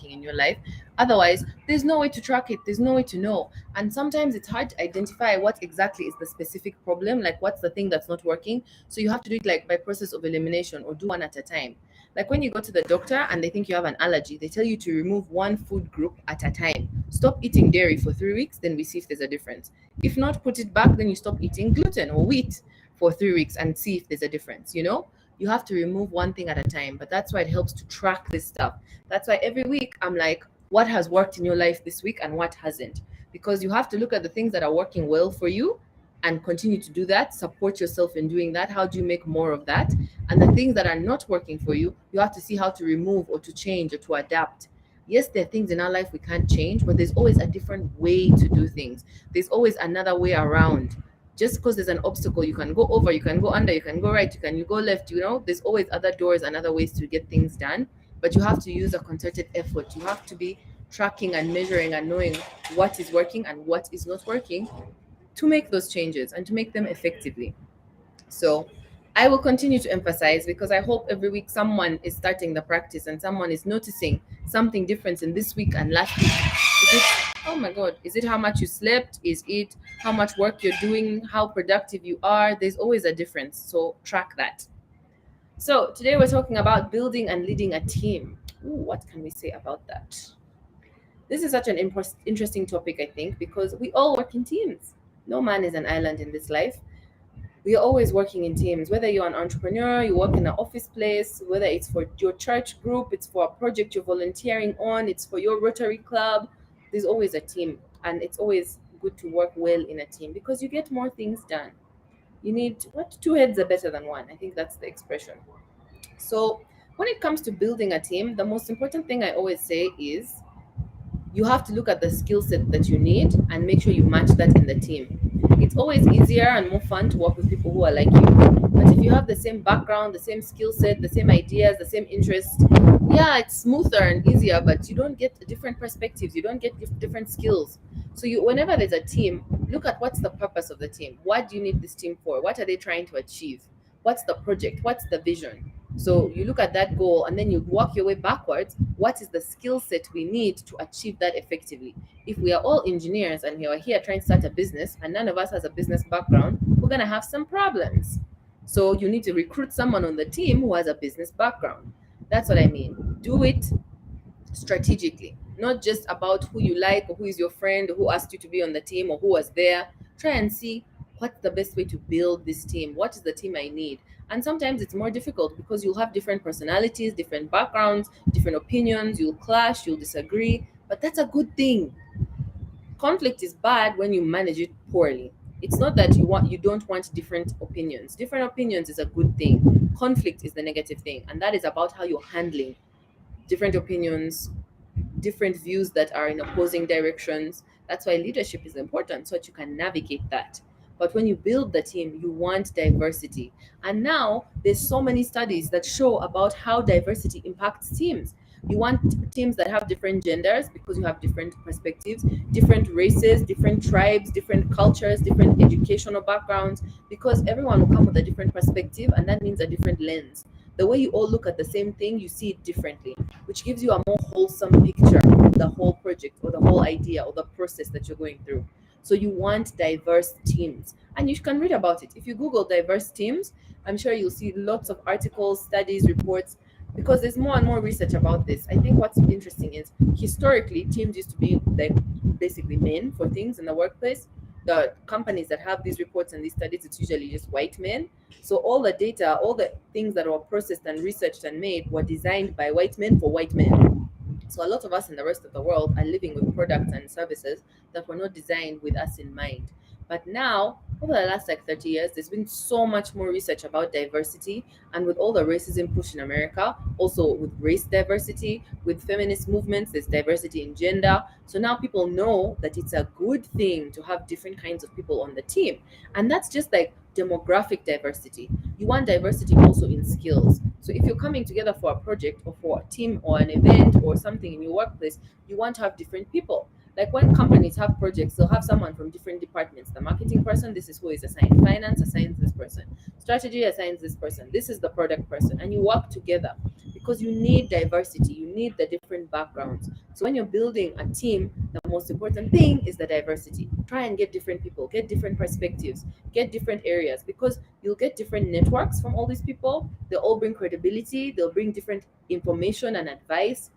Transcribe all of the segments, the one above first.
in your life. Otherwise, there's no way to track it, there's no way to know. And sometimes it's hard to identify what exactly is the specific problem, like what's the thing that's not working. So you have to do it like by process of elimination or do one at a time. Like when you go to the doctor and they think you have an allergy, they tell you to remove one food group at a time. Stop eating dairy for 3 weeks, then we see if there's a difference. If not, put it back, then you stop eating gluten or wheat for 3 weeks and see if there's a difference, you know? You have to remove one thing at a time, but that's why it helps to track this stuff. That's why every week I'm like, what has worked in your life this week and what hasn't? Because you have to look at the things that are working well for you and continue to do that, support yourself in doing that. How do you make more of that? And the things that are not working for you, you have to see how to remove or to change or to adapt. Yes, there are things in our life we can't change, but there's always a different way to do things. There's always another way around. Just because there's an obstacle, you can go over, you can go under, you can go right, you go left, there's always other doors and other ways to get things done. But you have to use a concerted effort. You have to be tracking and measuring and knowing what is working and what is not working to make those changes and to make them effectively. So I will continue to emphasize because I hope every week someone is starting the practice and someone is noticing something different in this week and last week. Is it, oh my God, is it how much you slept? Is it how much work you're doing? How productive you are? There's always a difference. So track that. So today we're talking about building and leading a team. Ooh, what can we say about that? This is such an interesting topic, I think, because we all work in teams. No man is an island in this life. We are always working in teams, whether you're an entrepreneur, you work in an office place, whether it's for your church group, it's for a project you're volunteering on, it's for your Rotary Club. There's always a team, and it's always good to work well in a team because you get more things done. You need what, two heads are better than one. I think that's the expression. So when it comes to building a team, the most important thing I always say is you have to look at the skill set that you need and make sure you match that in the team. It's always easier and more fun to work with people who are like you. But if you have the same background, the same skill set, the same ideas, the same interests, yeah, it's smoother and easier, but you don't get different perspectives, you don't get different skills. So whenever there's a team, look at what's the purpose of the team. What do you need this team for? What are they trying to achieve? What's the project? What's the vision? So you look at that goal and then you work your way backwards. What is the skill set we need to achieve that effectively? If we are all engineers and we are here trying to start a business and none of us has a business background, we're going to have some problems. So you need to recruit someone on the team who has a business background. That's what I mean. Do it strategically, not just about who you like or who is your friend or who asked you to be on the team or who was there. Try and see what's the best way to build this team. What is the team I need? And sometimes it's more difficult because you'll have different personalities, different backgrounds, different opinions. You'll clash, you'll disagree, but that's a good thing. Conflict is bad when you manage it poorly. It's not that you don't want different opinions. Different opinions is a good thing. Conflict is the negative thing, and that is about how you're handling different opinions, different views that are in opposing directions. That's why leadership is important so that you can navigate that. But when you build the team, you want diversity. And now there's so many studies that show about how diversity impacts teams. You want teams that have different genders because you have different perspectives, different races, different tribes, different cultures, different educational backgrounds, because everyone will come with a different perspective, and that means a different lens. The way you all look at the same thing, you see it differently, which gives you a more wholesome picture of the whole project or the whole idea or the process that you're going through. So you want diverse teams, and you can read about it. If you Google diverse teams, I'm sure you'll see lots of articles, studies, reports, because there's more and more research about this. I think what's interesting is historically teams used to be like basically men for things in the workplace. The companies that have these reports and these studies, it's usually just white men. So all the data, all the things that were processed and researched and made were designed by white men for white men. So a lot of us in the rest of the world are living with products and services that were not designed with us in mind. But now, over the last like 30 years, there's been so much more research about diversity. And with all the racism push in America, also with race diversity, with feminist movements, there's diversity in gender. So now people know that it's a good thing to have different kinds of people on the team. And that's just like demographic diversity. You want diversity also in skills. So if you're coming together for a project or for a team or an event or something in your workplace, you want to have different people. Like when companies have projects, they'll have someone from different departments. The marketing person, this is who is assigned. Finance assigns this person. Strategy assigns this person. This is the product person. And you work together because you need diversity. You need the different backgrounds. So when you're building a team, the most important thing is the diversity. Try and get different people, get different perspectives, get different areas, because you'll get different networks from all these people. They'll all bring credibility, they'll bring different information and advice,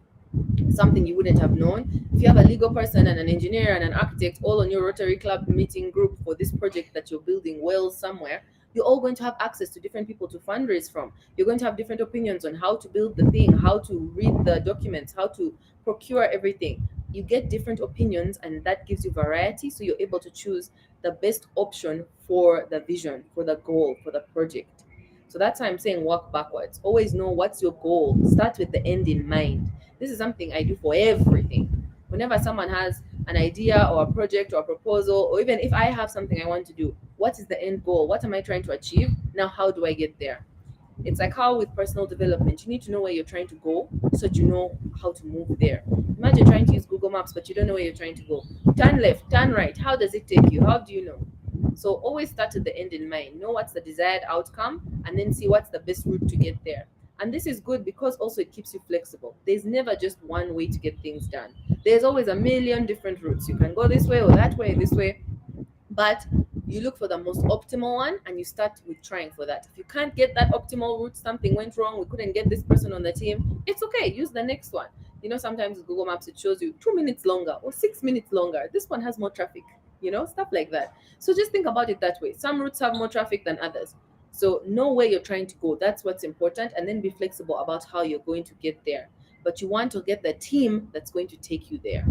something you wouldn't have known. If you have a legal person and an engineer and an architect all on your Rotary Club meeting group for this project that you're building well somewhere, you're all going to have access to different people to fundraise from. You're going to have different opinions on how to build the thing, how to read the documents, how to procure everything. You get different opinions, and that gives you variety. So you're able to choose the best option for the vision, for the goal, for the project. So that's why I'm saying work backwards. Always know what's your goal. Start with the end in mind. This is something I do for everything. Whenever someone has an idea or a project or a proposal, or even if I have something I want to do, what is the end goal? What am I trying to achieve? Now, how do I get there? It's like how with personal development, you need to know where you're trying to go so that you know how to move there. Imagine trying to use Google Maps, but you don't know where you're trying to go. Turn left, turn right. How does it take you? How do you know? So always start at the end in mind. Know what's the desired outcome and then see what's the best route to get there. And this is good because also it keeps you flexible. There's never just one way to get things done. There's always a million different routes. You can go this way or that way, this way, but you look for the most optimal one and you start with trying for that. If you can't get that optimal route, something went wrong, we couldn't get this person on the team, it's okay, use the next one. Sometimes with Google Maps it shows you 2 minutes longer or 6 minutes longer, this one has more traffic, stuff like that. So just think about it that way. Some routes have more traffic than others, so know where you're trying to go. That's what's important, and then be flexible about how you're going to get there. But you want to get the team that's going to take you there.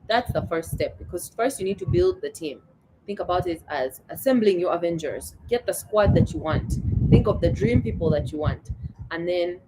That's the first step, because first you need to build the team. Think about it as assembling your Avengers. Get the squad that you want. Think of the dream people that you want, and then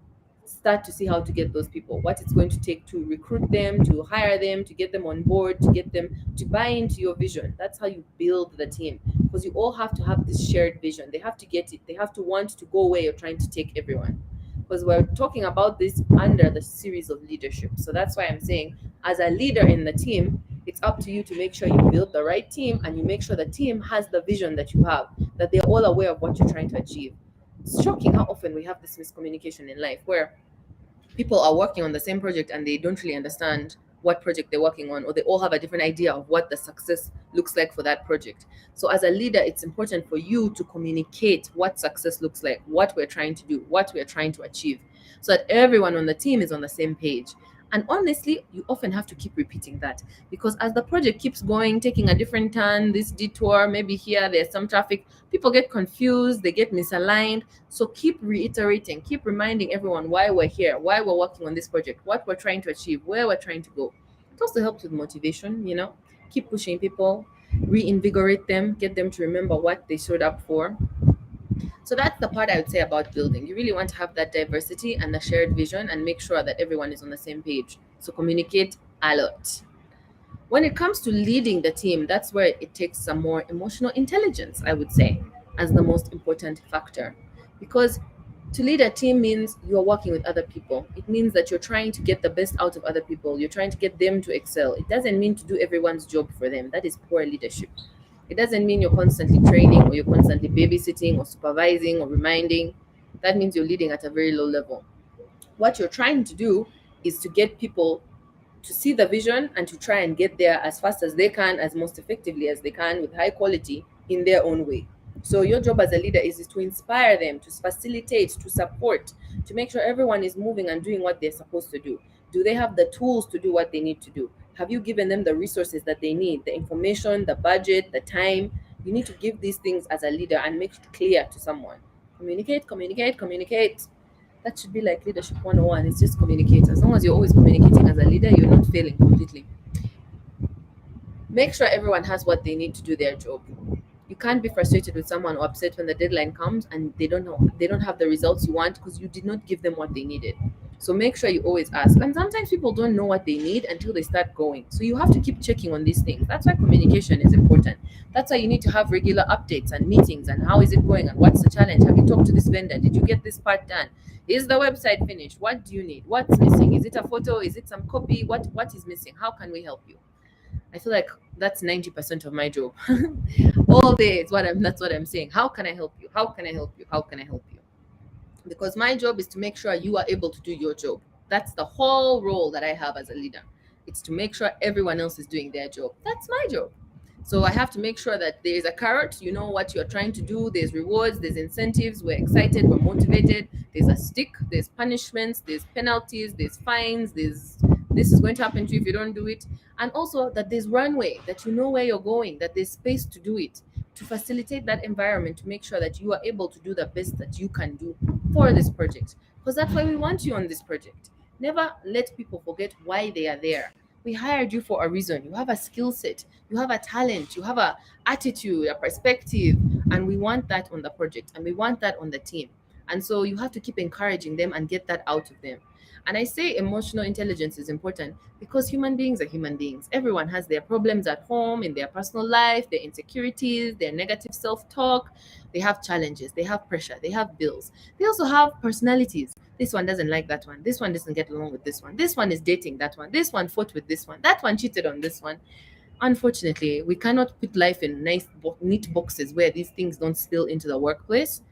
start to see how to get those people, what it's going to take to recruit them, to hire them, to get them on board, to get them to buy into your vision. That's how you build the team, because you all have to have this shared vision. They have to get it. They have to want to go where you're trying to take everyone, because we're talking about this under the series of leadership. So that's why I'm saying, as a leader in the team, it's up to you to make sure you build the right team and you make sure the team has the vision that you have, that they're all aware of what you're trying to achieve. It's shocking how often we have this miscommunication in life where people are working on the same project and they don't really understand what project they're working on, or they all have a different idea of what the success looks like for that project. So as a leader, it's important for you to communicate what success looks like, what we're trying to do, what we're trying to achieve, so that everyone on the team is on the same page. And honestly, you often have to keep repeating that, because as the project keeps going, taking a different turn, this detour, maybe here there's some traffic, people get confused, they get misaligned. So keep reiterating, keep reminding everyone why we're here, why we're working on this project, what we're trying to achieve, where we're trying to go. It also helps with motivation. Keep pushing people, reinvigorate them, get them to remember what they showed up for. So that's the part I would say about building. You really want to have that diversity and the shared vision and make sure that everyone is on the same page. So communicate a lot. When it comes to leading the team, that's where it takes some more emotional intelligence, I would say, as the most important factor. Because to lead a team means you're working with other people. It means that you're trying to get the best out of other people. You're trying to get them to excel. It doesn't mean to do everyone's job for them. That is poor leadership. It doesn't mean you're constantly training or you're constantly babysitting or supervising or reminding. That means you're leading at a very low level. What you're trying to do is to get people to see the vision and to try and get there as fast as they can, as most effectively as they can, with high quality in their own way. So your job as a leader is to inspire them, to facilitate, to support, to make sure everyone is moving and doing what they're supposed to do. Do they have the tools to do what they need to do? Have you given them the resources that they need, the information, the budget, the time? You need to give these things as a leader and make it clear to someone. Communicate, communicate, communicate. That should be like leadership 101. It's just communicate. As long as you're always communicating as a leader, you're not failing completely. Make sure everyone has what they need to do their job. You can't be frustrated with someone or upset when the deadline comes and they don't have the results you want because you did not give them what they needed. So make sure you always ask. And sometimes people don't know what they need until they start going. So you have to keep checking on these things. That's why communication is important. That's why you need to have regular updates and meetings and how is it going and what's the challenge? Have you talked to this vendor? Did you get this part done? Is the website finished? What do you need? What's missing? Is it a photo? Is it some copy? What is missing? How can we help you? I feel like that's 90% of my job. All day is what I'm that's what I'm saying. How can I help you? How can I help you? How can I help you? Because my job is to make sure you are able to do your job. That's the whole role that I have as a leader. It's to make sure everyone else is doing their job. That's my job. So I have to make sure that there is a carrot, you know what you're trying to do, there's rewards, there's incentives, we're excited, we're motivated, there's a stick, there's punishments, there's penalties, there's fines, there's this is going to happen to you if you don't do it. And also that there's runway, that you know where you're going, that there's space to do it, to facilitate that environment, to make sure that you are able to do the best that you can do for this project. Because that's why we want you on this project. Never let people forget why they are there. We hired you for a reason. You have a skill set, you have a talent, you have a attitude, a perspective, and we want that on the project and we want that on the team. And so you have to keep encouraging them and get that out of them. And I say emotional intelligence is important because human beings are human beings. Everyone has their problems at home, in their personal life, their insecurities, their negative self talk. They have challenges, they have pressure, they have bills. They also have personalities. This one doesn't like that one. This one doesn't get along with this one. This one is dating that one. This one fought with this one. That one cheated on this one. Unfortunately, we cannot put life in nice, neat boxes where these things don't spill into the workplace.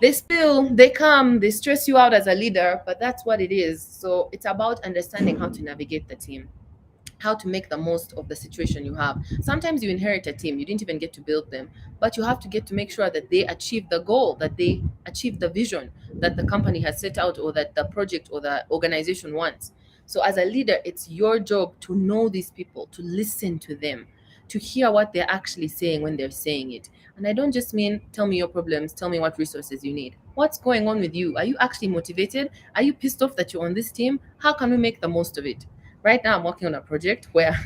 They spill, they come, they stress you out as a leader, but that's what it is. So it's about understanding how to navigate the team, how to make the most of the situation you have. Sometimes you inherit a team, you didn't even get to build them, but you have to get to make sure that they achieve the goal, that they achieve the vision that the company has set out or that the project or the organization wants. So as a leader, it's your job to know these people, to listen to them, to hear what they're actually saying when they're saying it. And I don't just mean tell me your problems, tell me what resources you need. What's going on with you? Are you actually motivated? Are you pissed off that you're on this team? How can we make the most of it? Right now, I'm working on a project where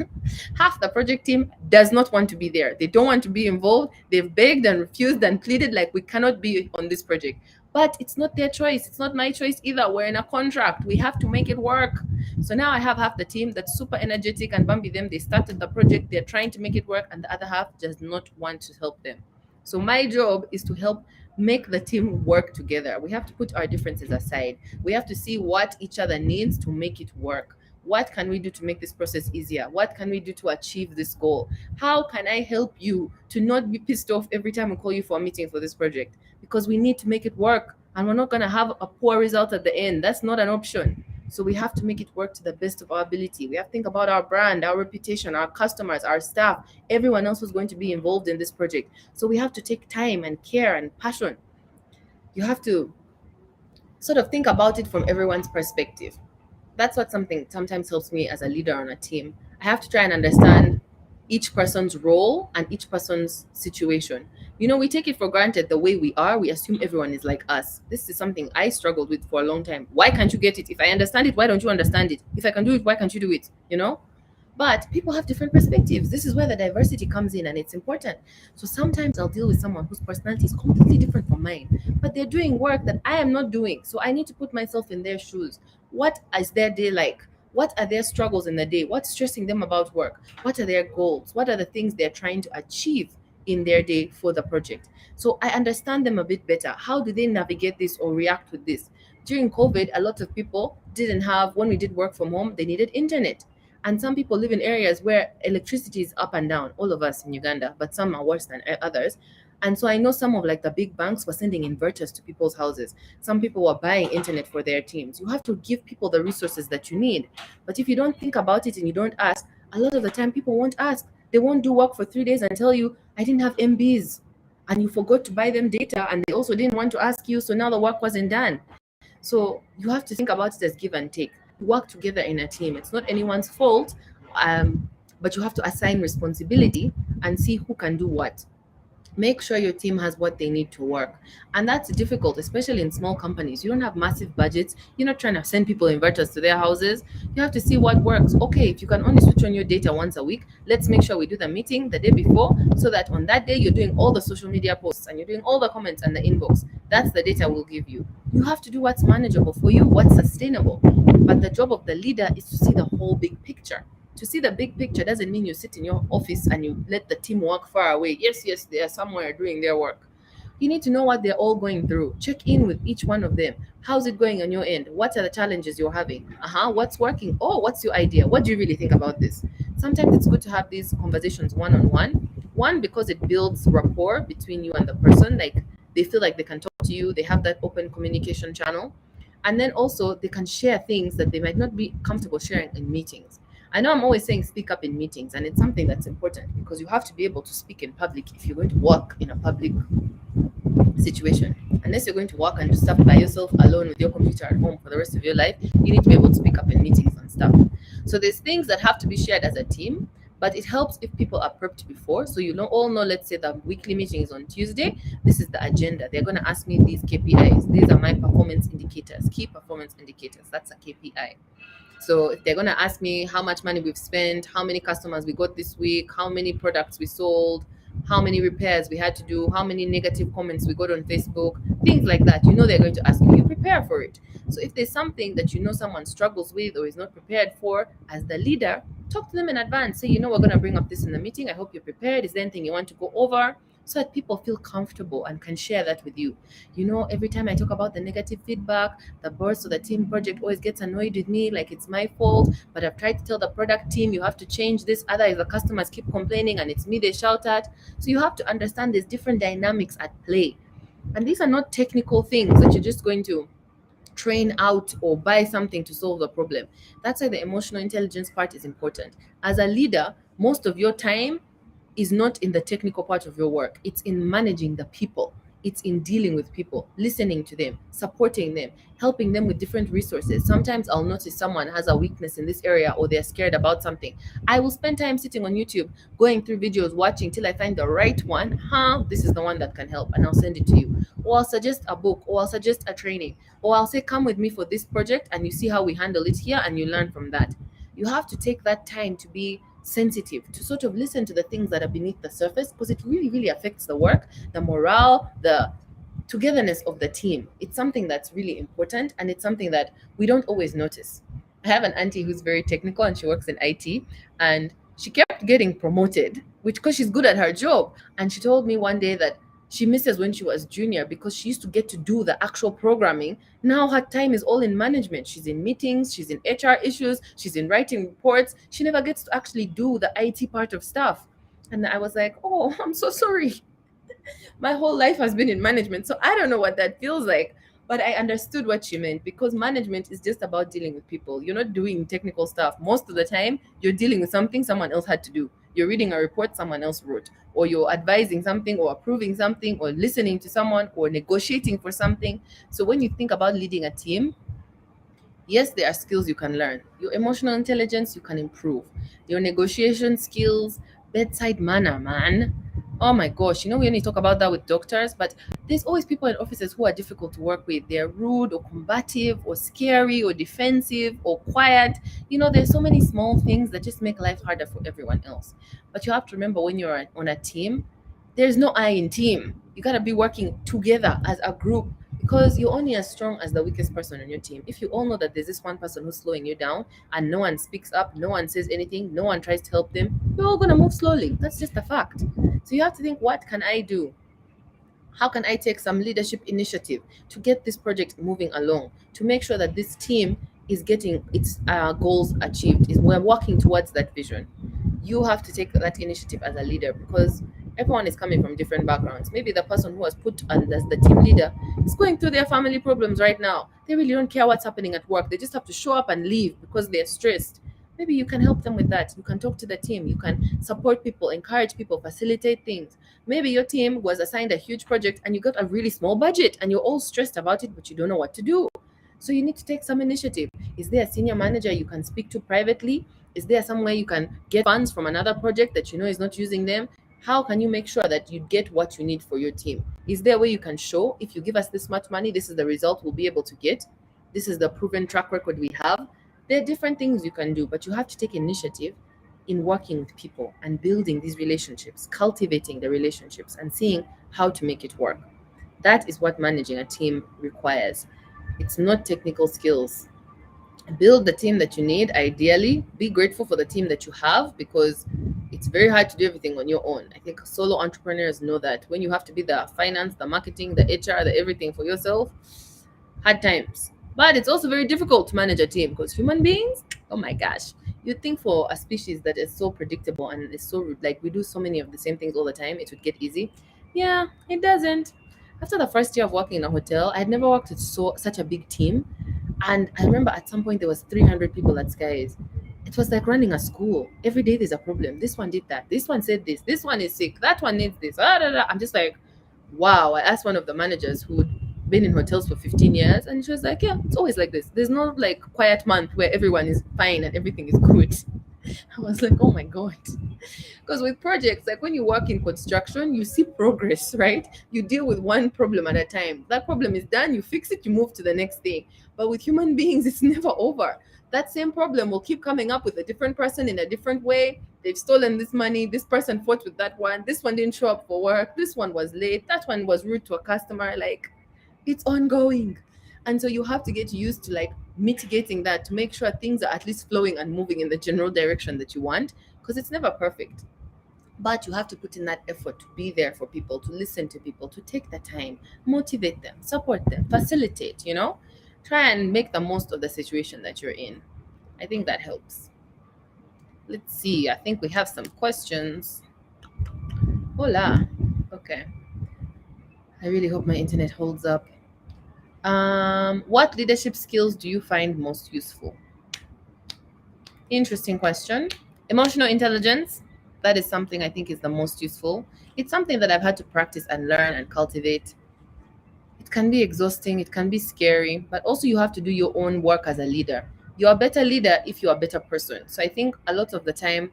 half the project team does not want to be there. They don't want to be involved. They've begged and refused and pleaded like we cannot be on this project. But it's not their choice. It's not my choice either. We're in a contract. We have to make it work. So now I have half the team that's super energetic and bumpy them. They started the project. They're trying to make it work. And the other half does not want to help them. So my job is to help make the team work together. We have to put our differences aside. We have to see what each other needs to make it work. What can we do to make this process easier? What can we do to achieve this goal? How can I help you to not be pissed off every time we call you for a meeting for this project? Because we need to make it work and we're not going to have a poor result at the end. That's not an option. So we have to make it work to the best of our ability. We have to think about our brand, our reputation, our customers, our staff, everyone else who's going to be involved in this project. So we have to take time and care and passion. You have to sort of think about it from everyone's perspective. That's what something sometimes helps me as a leader on a team. I have to try and understand each person's role and each person's situation. We take it for granted the way we are. We assume everyone is like us. This is something I struggled with for a long time. Why can't you get it? If I understand it, why don't you understand it? If I can do it, why can't you do it? But people have different perspectives. This is where the diversity comes in, and it's important. So sometimes I'll deal with someone whose personality is completely different from mine, but they're doing work that I am not doing. So I need to put myself in their shoes. What is their day like? What are their struggles in the day? What's stressing them about work? What are their goals? What are the things they're trying to achieve in their day for the project? So I understand them a bit better. How do they navigate this or react with this? During COVID, a lot of people didn't have, when we did work from home, they needed internet. And some people live in areas where electricity is up and down, all of us in Uganda, but some are worse than others. And so I know some of like the big banks were sending inverters to people's houses. Some people were buying internet for their teams. You have to give people the resources that you need. But if you don't think about it and you don't ask, a lot of the time people won't ask. They won't do work for 3 days and tell you, I didn't have MBs. And you forgot to buy them data and they also didn't want to ask you. So now the work wasn't done. So you have to think about it as give and take. Work together in a team. It's not anyone's fault, but you have to assign responsibility and see who can do what. Make sure your team has what they need to work. And that's difficult, especially in small companies. You don't have massive budgets. You're not trying to send people inverters to their houses. You have to see what works. Okay, if you can only switch on your data once a week, let's make sure we do the meeting the day before so that on that day you're doing all the social media posts and you're doing all the comments and the inbox. That's the data we'll give you. You have to do what's manageable for you, what's sustainable. But the job of the leader is to see the whole big picture. To see the big picture doesn't mean you sit in your office and you let the team work far away. Yes, they are somewhere doing their work. You need to know what they're all going through. Check in with each one of them. How's it going on your end? What are the challenges you're having? What's working? Oh, what's your idea? What do you really think about this? Sometimes it's good to have these conversations one on one. One, because it builds rapport between you and the person. Like they feel like they can talk to you, they have that open communication channel. And then also they can share things that they might not be comfortable sharing in meetings. I know I'm always saying speak up in meetings, and it's something that's important because you have to be able to speak in public if you're going to work in a public situation. Unless you're going to work and do stuff by yourself alone with your computer at home for the rest of your life, you need to be able to speak up in meetings and stuff. So there's things that have to be shared as a team, but it helps if people are prepped before. So you know, all know, let's say the weekly meeting is on Tuesday. This is the agenda. They're going to ask me these KPIs. These are my performance indicators, key performance indicators. That's a KPI. So if they're going to ask me how much money we've spent, how many customers we got this week, how many products we sold, how many repairs we had to do, how many negative comments we got on Facebook, things like that, you know they're going to ask you. You prepare for it. So if there's something that you know someone struggles with or is not prepared for, as the leader, talk to them in advance. Say, you know, we're going to bring up this in the meeting. I hope you're prepared. Is there anything you want to go over? So that people feel comfortable and can share that with you. You know, every time I talk about the negative feedback, the boss or the team project always gets annoyed with me, like it's my fault. But I've tried to tell the product team, you have to change this. Otherwise, the customers keep complaining and it's me they shout at. So you have to understand there's different dynamics at play. And these are not technical things that you're just going to train out or buy something to solve the problem. That's why the emotional intelligence part is important. As a leader, most of your time is not in the technical part of your work. It's in managing the people. It's in dealing with people, listening to them, supporting them, helping them with different resources. Sometimes I'll notice someone has a weakness in this area or they're scared about something. I will spend time sitting on YouTube, going through videos, watching till I find the right one. This is the one that can help, and I'll send it to you. Or I'll suggest a book, or I'll suggest a training, or I'll say, come with me for this project and you see how we handle it here and you learn from that. You have to take that time to be sensitive, to sort of listen to the things that are beneath the surface, because it really, really affects the work, the morale, the togetherness of the team. It's something that's really important, and it's something that we don't always notice. I have an auntie who's very technical and she works in IT, and she kept getting promoted, which because she's good at her job. And she told me one day that she misses when she was junior because she used to get to do the actual programming. Now her time is all in management. She's in meetings, she's in HR issues, she's in writing reports. She never gets to actually do the IT part of stuff. And I was like, oh, I'm so sorry. My whole life has been in management, so I don't know what that feels like. But I understood what she meant, because management is just about dealing with people. You're not doing technical stuff. Most of the time, you're dealing with something someone else had to do. You're reading a report someone else wrote, or you're advising something, or approving something, or listening to someone, or negotiating for something. So when you think about leading a team, yes, there are skills you can learn. Your emotional intelligence, you can improve. Your negotiation skills, bedside manner, man. Oh my gosh, you know, we only talk about that with doctors, but there's always people in offices who are difficult to work with. They're rude or combative or scary or defensive or quiet. You know, there's so many small things that just make life harder for everyone else. But you have to remember, when you're on a team, there's no I in team. You got to be working together as a group, because you're only as strong as the weakest person on your team. If you all know that there's this one person who's slowing you down and no one speaks up, no one says anything, no one tries to help them, you're all going to move slowly. That's just a fact. So you have to think, what can I do? How can I take some leadership initiative to get this project moving along, to make sure that this team is getting its goals achieved, is we're working towards that vision? You have to take that initiative as a leader, because everyone is coming from different backgrounds. Maybe the person who was put on as the team leader is going through their family problems right now. They really don't care what's happening at work. They just have to show up and leave because they're stressed. Maybe you can help them with that. You can talk to the team. You can support people, encourage people, facilitate things. Maybe your team was assigned a huge project and you got a really small budget and you're all stressed about it, but you don't know what to do. So you need to take some initiative. Is there a senior manager you can speak to privately? Is there somewhere you can get funds from another project that you know is not using them? How can you make sure that you get what you need for your team? Is there a way you can show, if you give us this much money, this is the result we'll be able to get? This is the proven track record we have. There are different things you can do, but you have to take initiative in working with people and building these relationships, cultivating the relationships, and seeing how to make it work. That is what managing a team requires. It's not technical skills. Build the team that you need, ideally. Be grateful for the team that you have, because it's very hard to do everything on your own. I think solo entrepreneurs know that when you have to be the finance, the marketing, the HR, the everything for yourself, hard times. But it's also very difficult to manage a team, because human beings, oh my gosh, You'd think for a species that is so predictable and is so like we do so many of the same things all the time, it would get easy. Yeah, it doesn't. After the first year of working in a hotel, I had never worked with such a big team. And I remember at some point there was 300 people at Skies. It was like running a school. Every day there's a problem. This one did that. This one said this. This one is sick. That one needs this. Ah, da, da. I'm just like, wow. I asked one of the managers who'd been in hotels for 15 years, and she was like, yeah, it's always like this. There's no like quiet month where everyone is fine and everything is good. I was like, oh my God. Because with projects, like when you work in construction, you see progress, right? You deal with one problem at a time. That problem is done, you fix it, you move to the next thing. But with human beings, it's never over. That same problem will keep coming up with a different person in a different way. They've stolen this money. This person fought with that one. This one didn't show up for work. This one was late. That one was rude to a customer. Like, it's ongoing. And so you have to get used to like mitigating that to make sure things are at least flowing and moving in the general direction that you want, because it's never perfect. But you have to put in that effort to be there for people, to listen to people, to take the time, motivate them, support them, facilitate, try and make the most of the situation that you're in. I think that helps. Let's see. I think we have some questions. Hola. Okay. I really hope my internet holds up. What leadership skills do you find most useful? Interesting question. Emotional intelligence, that is something I think is the most useful. It's something that I've had to practice and learn and cultivate. It can be exhausting, it can be scary, but also you have to do your own work as a leader. You're a better leader if you're a better person. So I think a lot of the time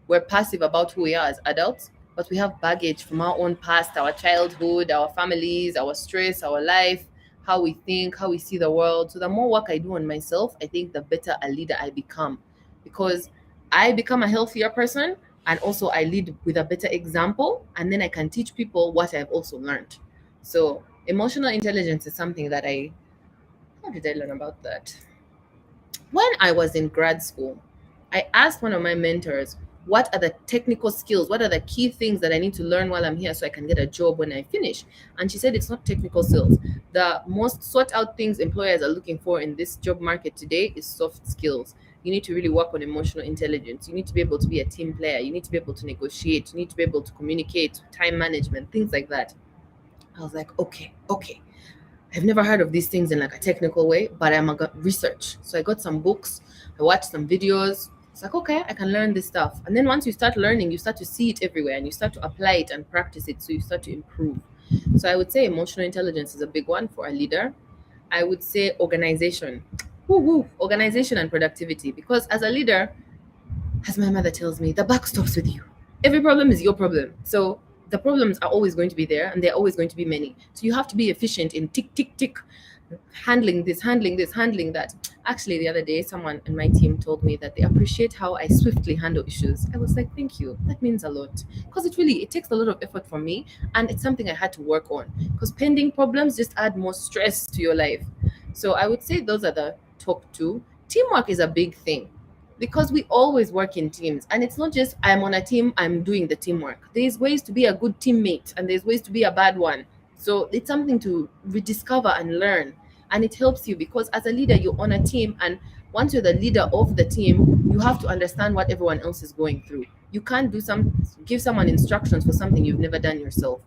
we're passive about who we are as adults, but we have baggage from our own past, our childhood, our families, our stress, our life, how we think, how we see the world. So the more work I do on myself, I think the better a leader I become, because I become a healthier person, and also I lead with a better example, and then I can teach people what I've also learned. So emotional intelligence is something that how did I learn about that? When I was in grad school, I asked one of my mentors, what are the technical skills? What are the key things that I need to learn while I'm here so I can get a job when I finish? And she said it's not technical skills. The most sought out things employers are looking for in this job market today is soft skills. You need to really work on emotional intelligence. You need to be able to be a team player. You need to be able to negotiate. You need to be able to communicate, time management, things like that. I was like, okay. I've never heard of these things in like a technical way, but I'm a research. So I got some books, I watched some videos. It's like, okay, I can learn this stuff. And then once you start learning, you start to see it everywhere and you start to apply it and practice it. So you start to improve. So I would say emotional intelligence is a big one for a leader. I would say organization. Woo woo, organization and productivity. Because as a leader, as my mother tells me, the buck stops with you. Every problem is your problem. So the problems are always going to be there and they're always going to be many. So you have to be efficient in tick, tick, tick, handling this, handling this, handling that. Actually, the other day, someone in my team told me that they appreciate how I swiftly handle issues. I was like, thank you. That means a lot. Because it takes a lot of effort from me, and it's something I had to work on. Because pending problems just add more stress to your life. So I would say those are the top two. Teamwork is a big thing because we always work in teams, and it's not just I'm on a team, I'm doing the teamwork. There's ways to be a good teammate and there's ways to be a bad one. So it's something to rediscover and learn, and it helps you because as a leader you're on a team, and once you're the leader of the team, you have to understand what everyone else is going through. You can't give someone instructions for something you've never done yourself.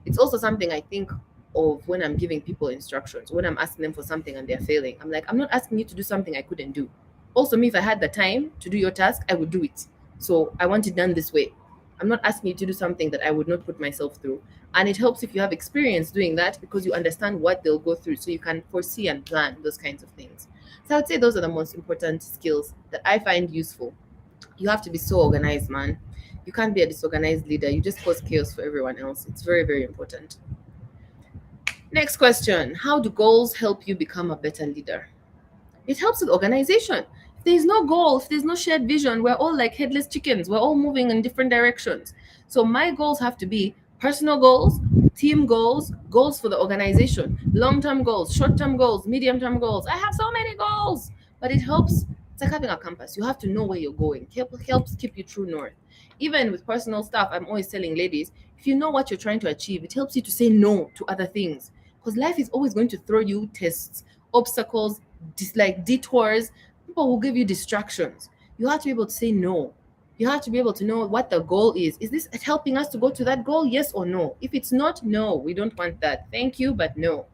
It's also something I think of when I'm giving people instructions, when I'm asking them for something and they're failing. I'm like, I'm not asking you to do something I couldn't do. Also, me, if I had the time to do your task, I would do it. So I want it done this way. I'm not asking you to do something that I would not put myself through. And it helps if you have experience doing that because you understand what they'll go through, so you can foresee and plan those kinds of things. So I would say those are the most important skills that I find useful. You have to be so organized, man. You can't be a disorganized leader. You just cause chaos for everyone else. It's very, very important. Next question. How do goals help you become a better leader? It helps with organization. If there's no goal, if there's no shared vision, we're all like headless chickens. We're all moving in different directions. So my goals have to be personal goals, team goals, goals for the organization, long-term goals, short-term goals, medium-term goals. I have so many goals, but it helps. It's like having a compass. You have to know where you're going. Helps keep you true north. Even with personal stuff, I'm always telling ladies, if you know what you're trying to achieve, it helps you to say no to other things, because life is always going to throw you tests, obstacles, like detours. People will give you distractions. You have to be able to say no. You have to be able to know what the goal is. Is this helping us to go to that goal? Yes or no? If it's not, no, we don't want that. Thank you, but no.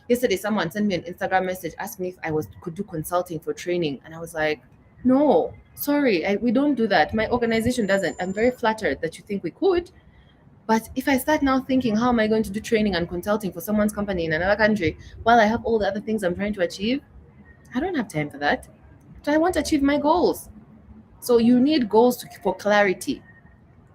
Yesterday, someone sent me an Instagram message asking me if I could do consulting for training, and I was like, no, sorry, we don't do that. My organization doesn't. I'm very flattered that you think we could, but if I start now thinking, how am I going to do training and consulting for someone's company in another country while I have all the other things I'm trying to achieve? I don't have time for that. So I want to achieve my goals. So you need goals for clarity.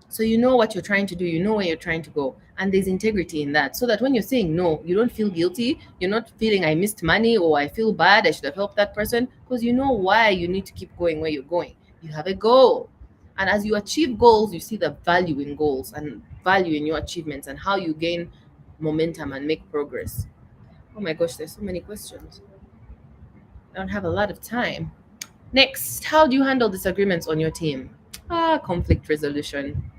So you know what you're trying to do, you know where you're trying to go, and there's integrity in that. So that when you're saying no, you don't feel guilty. You're not feeling I missed money or I feel bad, I should have helped that person, because you know why you need to keep going where you're going. You have a goal. And as you achieve goals, you see the value in goals and value in your achievements and how you gain momentum and make progress. Oh my gosh, there's so many questions. I don't have a lot of time. Next, how do you handle disagreements on your team? Conflict resolution.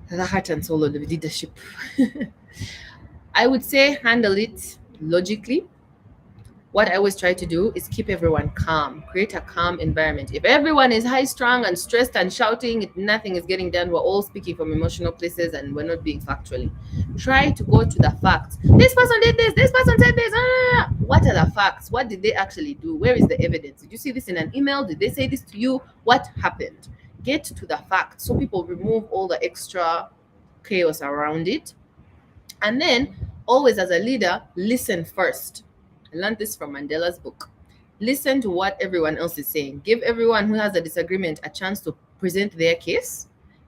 The heart and soul of the leadership. I would say handle it logically. What I always try to do is keep everyone calm, create a calm environment. If everyone is high strung and stressed and shouting, nothing is getting done. We're all speaking from emotional places and we're not being factually. Try to go to the facts. This person did this person said this. What are the facts? What did they actually do? Where is the evidence? Did you see this in an email? Did they say this to you? What happened? Get to the facts so people remove all the extra chaos around it. And then, always as a leader, listen first. I learned this from Mandela's book. Listen to what everyone else is saying. Give everyone who has a disagreement a chance to present their case.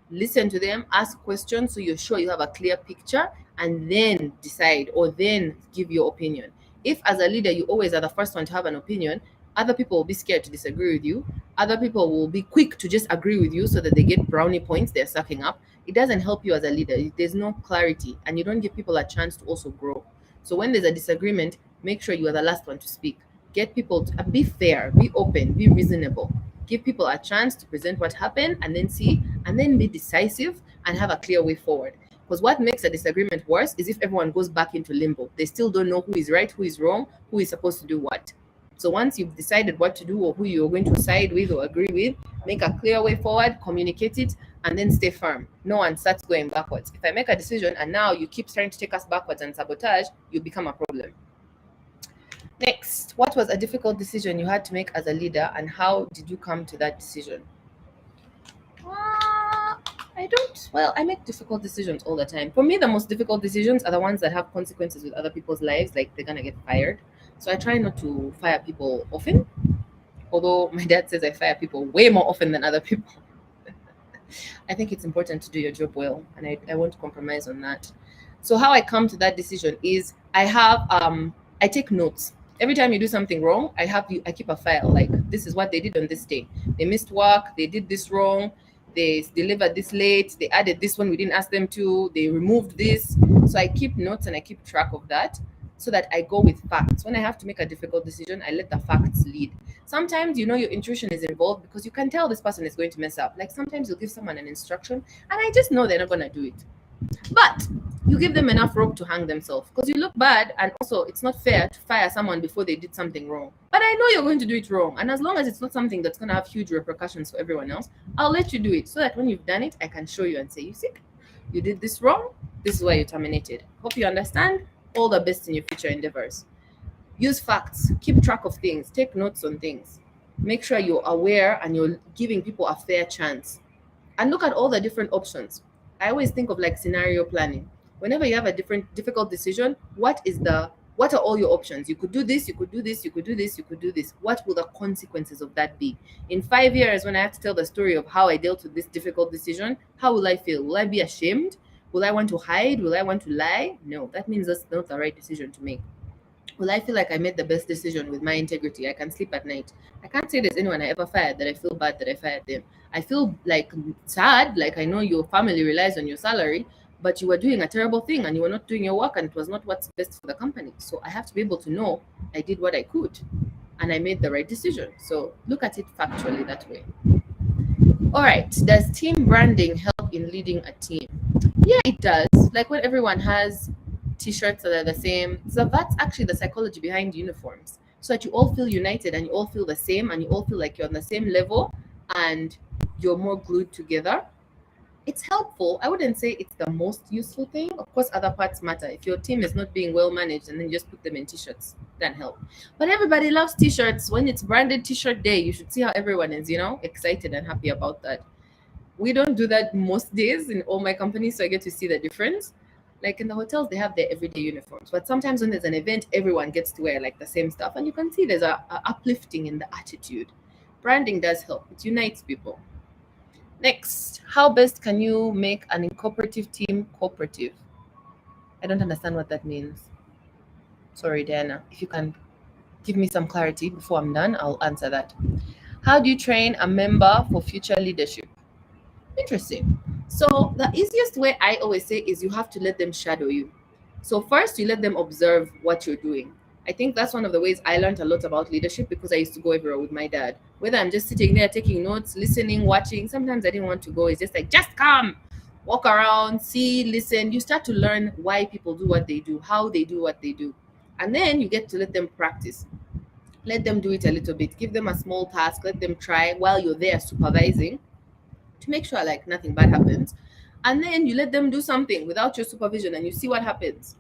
Listen to them, ask questions so you're sure you have a clear picture, and then decide or then give your opinion. If, as a leader, you always are the first one to have an opinion, other people will be scared to disagree with you. Other people will be quick to just agree with you so that they get brownie points they're sucking up. It doesn't help you as a leader. There's no clarity, and you don't give people a chance to also grow. So when there's a disagreement, make sure you are the last one to speak. Get people to be fair, be open, be reasonable. Give people a chance to present what happened and then see, and then be decisive and have a clear way forward. Because what makes a disagreement worse is if everyone goes back into limbo. They still don't know who is right, who is wrong, who is supposed to do what. So once you've decided what to do or who you're going to side with or agree with, make a clear way forward, communicate it, and then stay firm. No one starts going backwards. If I make a decision and now you keep trying to take us backwards and sabotage, you become a problem. Next, what was a difficult decision you had to make as a leader, and how did you come to that decision? I make difficult decisions all the time. For me, the most difficult decisions are the ones that have consequences with other people's lives, like they're gonna get fired. So I try not to fire people often, although my dad says I fire people way more often than other people. I think it's important to do your job well, and I won't compromise on that. So how I come to that decision is I take notes. Every time you do something wrong, I keep a file, like this is what they did on this day. They missed work, they did this wrong, they delivered this late, they added this one we didn't ask them to, they removed this. So I keep notes and I keep track of that so that I go with facts. When I have to make a difficult decision, I let the facts lead. Sometimes your intuition is involved because you can tell this person is going to mess up. Like sometimes you'll give someone an instruction and I just know they're not going to do it. But you give them enough rope to hang themselves, because you look bad, and also it's not fair to fire someone before they did something wrong. But I know you're going to do it wrong, and as long as it's not something that's going to have huge repercussions for everyone else, I'll let you do it so that when you've done it, I can show you and say, you see, you did this wrong. This is why you terminated. Hope you understand. All the best in your future endeavors. Use facts. Keep track of things. Take notes on things. Make sure you're aware and you're giving people a fair chance. And look at all the different options. I always think of like scenario planning. Whenever you have a difficult decision, what are all your options? You could do this, you could do this, you could do this, you could do this. What will the consequences of that be? In 5 years, when I have to tell the story of how I dealt with this difficult decision, how will I feel? Will I be ashamed? Will I want to hide? Will I want to lie? No, that means that's not the right decision to make. Will I feel like I made the best decision with my integrity? I can sleep at night. I can't say there's anyone I ever fired that I feel bad that I fired them. I feel like sad, like I know your family relies on your salary, but you were doing a terrible thing and you were not doing your work and it was not what's best for the company. So I have to be able to know I did what I could and I made the right decision. So look at it factually that way. All right. Does team branding help in leading a team? Yeah, it does. Like when everyone has t-shirts that are the same. So that's actually the psychology behind uniforms. So that you all feel united and you all feel the same and you all feel like you're on the same level and you're more glued together. It's helpful. I wouldn't say it's the most useful thing. Of course, other parts matter. If your team is not being well managed and then you just put them in t-shirts, then help. But everybody loves t-shirts. When it's branded t-shirt day, you should see how everyone is, excited and happy about that. We don't do that most days in all my companies, so I get to see the difference. Like in the hotels, they have their everyday uniforms, but sometimes when there's an event, everyone gets to wear like the same stuff, and you can see there's a uplifting in the attitude. Branding does help; it unites people. Next, how best can you make an incorporative team cooperative? I don't understand what that means. Sorry, Diana. If you can give me some clarity before I'm done, I'll answer that. How do you train a member for future leadership? Interesting. So the easiest way I always say is you have to let them shadow you. So first you let them observe what you're doing. I think that's one of the ways I learned a lot about leadership because I used to go everywhere with my dad. Whether I'm just sitting there taking notes, listening, watching, sometimes I didn't want to go. It's just like, just come, walk around, see, listen. You start to learn why people do what they do, how they do what they do. And then you get to let them practice. Let them do it a little bit. Give them a small task. Let them try while you're there supervising to make sure like nothing bad happens. And then you let them do something without your supervision and you see what happens.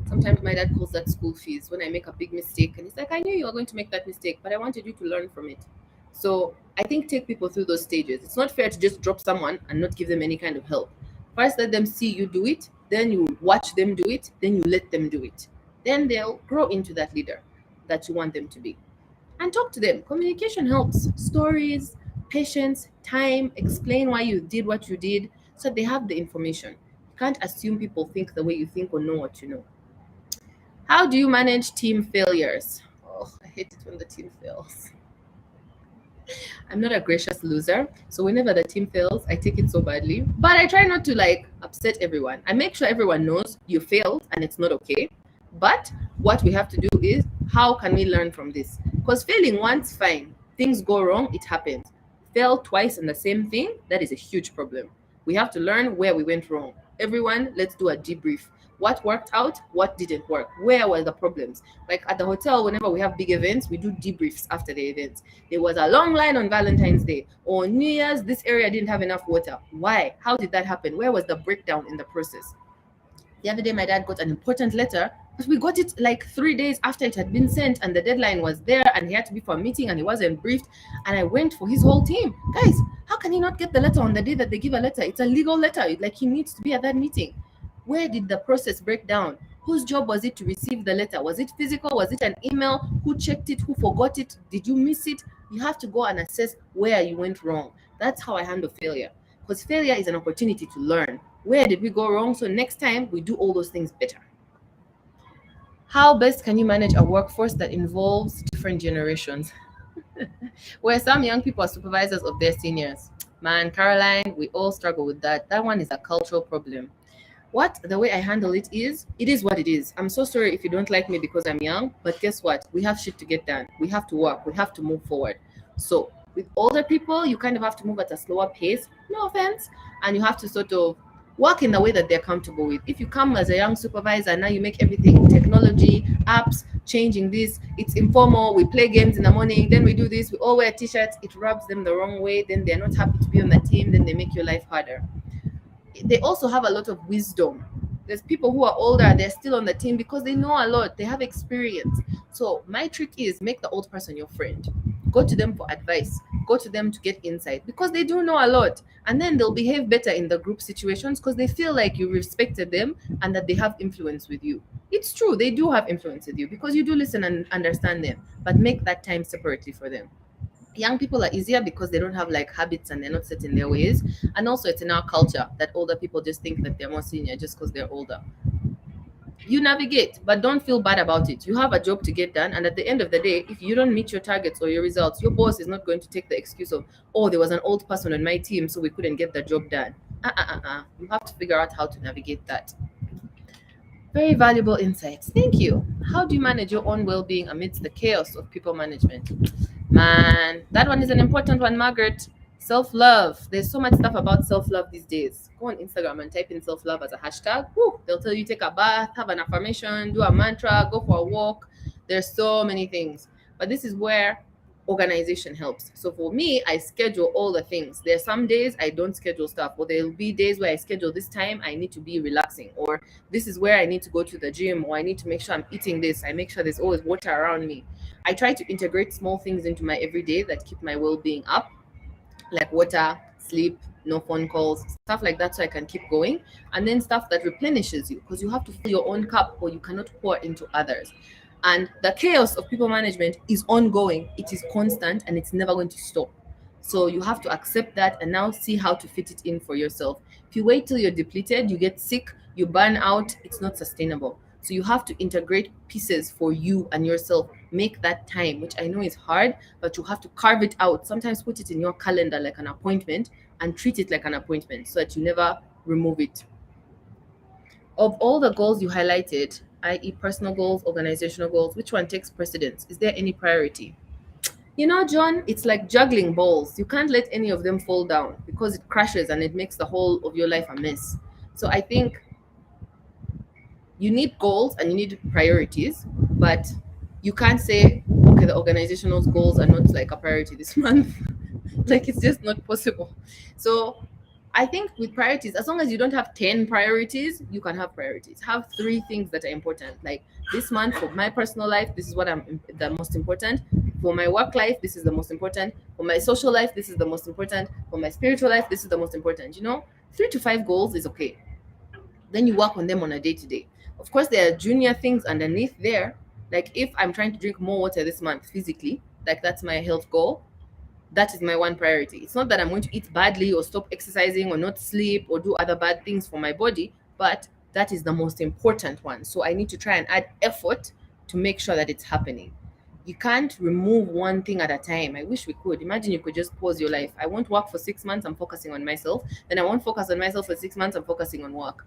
Sometimes my dad calls that school fees when I make a big mistake. And he's like, I knew you were going to make that mistake, but I wanted you to learn from it. So I think take people through those stages. It's not fair to just drop someone and not give them any kind of help. First, let them see you do it. Then you watch them do it. Then you let them do it. Then they'll grow into that leader that you want them to be. And talk to them. Communication helps. Stories, patience, time, explain why you did what you did so they have the information. You can't assume people think the way you think or know what you know. How do you manage team failures? Oh, I hate it when the team fails. I'm not a gracious loser. So whenever the team fails, I take it so badly. But I try not to like upset everyone. I make sure everyone knows you failed and it's not okay. But what we have to do is how can we learn from this? Because failing once, fine. Things go wrong, it happens. Fail twice in the same thing, that is a huge problem. We have to learn where we went wrong. Everyone, let's do a debrief. What worked out? What didn't work? Where were the problems? Like at the hotel, whenever we have big events, we do debriefs after the events. There was a long line on Valentine's Day. Or New Year's, this area didn't have enough water. Why? How did that happen? Where was the breakdown in the process? The other day, my dad got an important letter, but we got it like 3 days after it had been sent, and the deadline was there, and he had to be for a meeting, and he wasn't briefed. And I went for his whole team. Guys, how can he not get the letter on the day that they give a letter? It's a legal letter. Like he needs to be at that meeting. Where did the process break down? Whose job was it to receive the letter? Was it physical? Was it an email? Who checked it? Who forgot it? Did you miss it? You have to go and assess where you went wrong. That's how I handle failure. Because failure is an opportunity to learn. Where did we go wrong? So next time we do all those things better. How best can you manage a workforce that involves different generations? Where some young people are supervisors of their seniors. Man, Caroline, we all struggle with that. That one is a cultural problem. What the way I handle it is what it is. I'm so sorry if you don't like me because I'm young, but guess what? We have shit to get done. We have to work. We have to move forward. So with older people, you kind of have to move at a slower pace. No offense, and you have to sort of work in the way that they're comfortable with. If you come as a young supervisor, now you make everything technology, apps, changing this. It's informal. We play games in the morning, then we do this. We all wear t-shirts. It rubs them the wrong way. Then they're not happy to be on the team. Then they make your life harder. They also have a lot of wisdom. There's people who are older, they're still on the team because they know a lot, they have experience. So my trick is make the old person your friend. Go to them for advice, go to them to get insight because they do know a lot. And then they'll behave better in the group situations because they feel like you respected them and that they have influence with you. It's true, they do have influence with you because you do listen and understand them, but make that time separately for them. Young people are easier because they don't have like habits and they're not set in their ways. And also it's in our culture that older people just think that they're more senior just because they're older. You navigate, but don't feel bad about it. You have a job to get done, and at the end of the day, if you don't meet your targets or your results, your boss is not going to take the excuse of, oh, there was an old person on my team so we couldn't get the job done. You have to figure out how to navigate that. Very valuable insights. Thank you. How do you manage your own well-being amidst the chaos of people management? Man, that one is an important one, Margaret. Self-love. There's so much stuff about self-love these days. Go on Instagram and type in self-love as a hashtag. Woo, they'll tell you take a bath, have an affirmation, do a mantra, go for a walk. There's so many things. But this is where organization helps. So for me, I schedule all the things. There are some days I don't schedule stuff, or there'll be days where I schedule this time I need to be relaxing, or this is where I need to go to the gym, or I need to make sure I'm eating this. I make sure there's always water around me. I try to integrate small things into my everyday that keep my well-being up, like water, sleep, no phone calls, stuff like that, so I can keep going. And then stuff that replenishes you, because you have to fill your own cup or you cannot pour into others. And the chaos of people management is ongoing, it is constant, and it's never going to stop. So you have to accept that and now see how to fit it in for yourself. If you wait till you're depleted, you get sick, you burn out, it's not sustainable. So you have to integrate pieces for you and yourself. Make that time, which I know is hard, but you have to carve it out. Sometimes put it in your calendar like an appointment and treat it like an appointment so that you never remove it. Of all the goals you highlighted, i.e., personal goals, organizational goals, which one takes precedence? Is there any priority? You know, John, it's like juggling balls. You can't let any of them fall down because it crashes and it makes the whole of your life a mess. So I think you need goals and you need priorities, but you can't say, okay, the organizational goals are not like a priority this month. Like, it's just not possible. So I think with priorities, as long as you don't have 10 priorities, you can have priorities. Have three things that are important. Like, this month for my personal life, this is what I'm the most important. For my work life, this is the most important. For my social life, this is the most important. For my spiritual life, this is the most important. 3 to 5 goals is okay. Then you work on them on a day to day. Of course, there are junior things underneath there. Like, if I'm trying to drink more water this month physically, like that's my health goal, that is my one priority. It's not that I'm going to eat badly or stop exercising or not sleep or do other bad things for my body, but that is the most important one. So I need to try and add effort to make sure that it's happening. You can't remove one thing at a time. I wish we could. Imagine you could just pause your life. I won't work for 6 months, I'm focusing on myself. Then I won't focus on myself for 6 months, I'm focusing on work.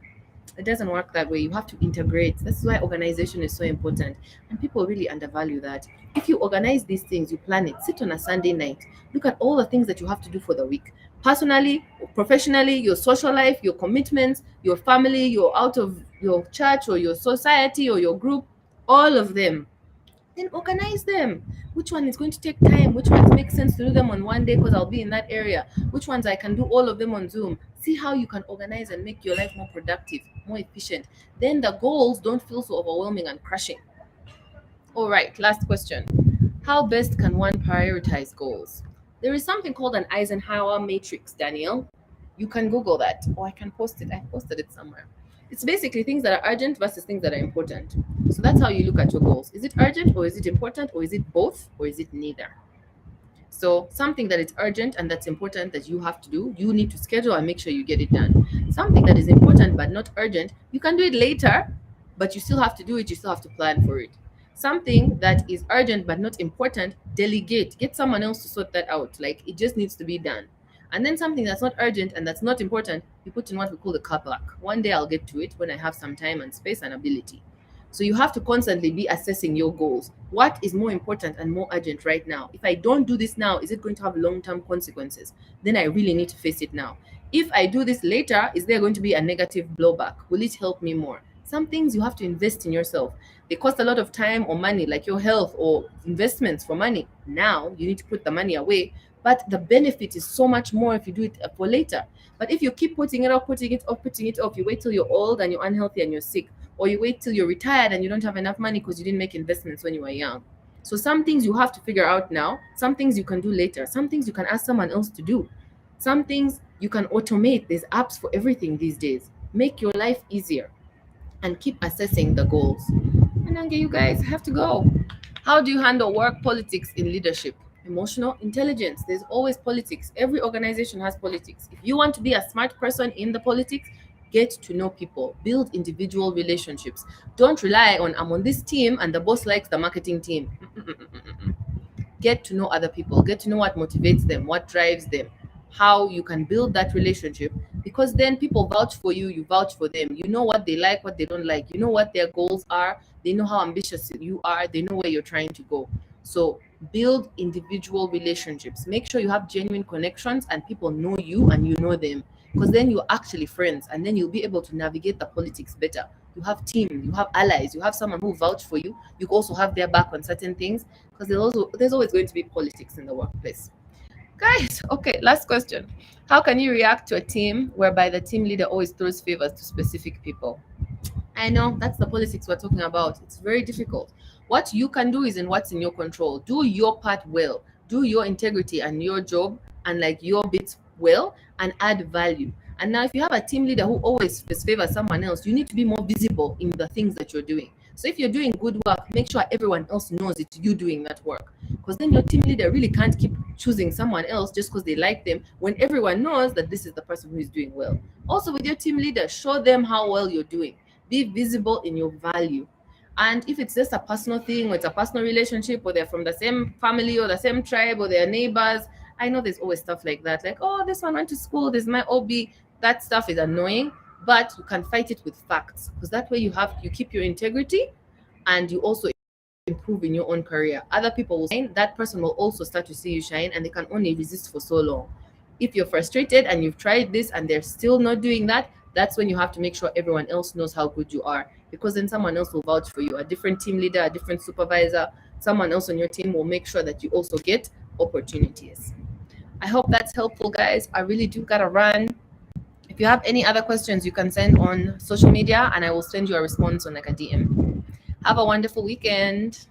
It doesn't work that way. You have to integrate. That's why organization is so important. And people really undervalue that. If you organize these things, you plan it, sit on a Sunday night, look at all the things that you have to do for the week. Personally, professionally, your social life, your commitments, your family, your out of your church or your society or your group, all of them. Then organize them. Which one is going to take time? Which ones make sense to do them on one day because I'll be in that area? Which ones I can do all of them on Zoom? See how you can organize and make your life more productive, more efficient. Then the goals don't feel so overwhelming and crushing. All right, last question. How best can one prioritize goals? There is something called an Eisenhower matrix, Daniel. You can Google that, or I can post it. I posted it somewhere. It's basically things that are urgent versus things that are important. So that's how you look at your goals. Is it urgent, or is it important, or is it both, or is it neither? So something that is urgent and that's important that you have to do, you need to schedule and make sure you get it done. Something that is important but not urgent, you can do it later, but you still have to do it, you still have to plan for it. Something that is urgent but not important, delegate, get someone else to sort that out. Like, it just needs to be done. And then something that's not urgent and that's not important, you put in what we call the car park. One day I'll get to it when I have some time and space and ability. So you have to constantly be assessing your goals. What is more important and more urgent right now? If I don't do this now, is it going to have long-term consequences? Then I really need to face it now. If I do this later, is there going to be a negative blowback? Will it help me more? Some things you have to invest in yourself. They cost a lot of time or money, like your health or investments for money. Now you need to put the money away, but the benefit is so much more if you do it for later. But if you keep putting it off, putting it off, you wait till you're old and you're unhealthy and you're sick, or you wait till you're retired and you don't have enough money because you didn't make investments when you were young. So some things you have to figure out now, some things you can do later, some things you can ask someone else to do, some things you can automate. There's apps for everything these days. Make your life easier and keep assessing the goals. And then you guys have to go. How do you handle work politics in leadership? Emotional intelligence. There's always politics. Every organization has politics. If you want to be a smart person in the politics, get to know people, build individual relationships. Don't rely on, I'm on this team and the boss likes the marketing team. Get to know other people, get to know what motivates them, what drives them, how you can build that relationship, because then people vouch for you, you vouch for them. You know what they like, what they don't like, you know what their goals are, they know how ambitious you are, they know where you're trying to go. So build individual relationships, make sure you have genuine connections and people know you and you know them, because then you're actually friends and then you'll be able to navigate the politics better. you have team, you have allies, you have someone who vouch for you. You also have their back on certain things, because there's always going to be politics in the workplace. Guys, okay, last question. How can you react to a team whereby the team leader always throws favors to specific people? I know that's the politics we're talking about. It's very difficult. What you can do is in what's in your control. Do your part well. Do your integrity and your job and like your bit well and add value. And now, if you have a team leader who always favors someone else, you need to be more visible in the things that you're doing. So if you're doing good work, make sure everyone else knows it's you doing that work. Because then your team leader really can't keep choosing someone else just because they like them when everyone knows that this is the person who is doing well. Also, with your team leader, show them how well you're doing. Be visible in your value. And if it's just a personal thing, or it's a personal relationship, or they're from the same family or the same tribe or they're neighbors, I know there's always stuff like that. Like, oh, this one went to school, this is my OB. That stuff is annoying, but you can fight it with facts, because that way you keep your integrity and you also improve in your own career. Other people will shine, that person will also start to see you shine, and they can only resist for so long. If you're frustrated and you've tried this and they're still not doing that, that's when you have to make sure everyone else knows how good you are, because then someone else will vouch for you. A different team leader, a different supervisor, someone else on your team will make sure that you also get opportunities. I hope that's helpful, guys. I really do gotta run. If you have any other questions, you can send on social media and I will send you a response on like a DM. Have a wonderful weekend.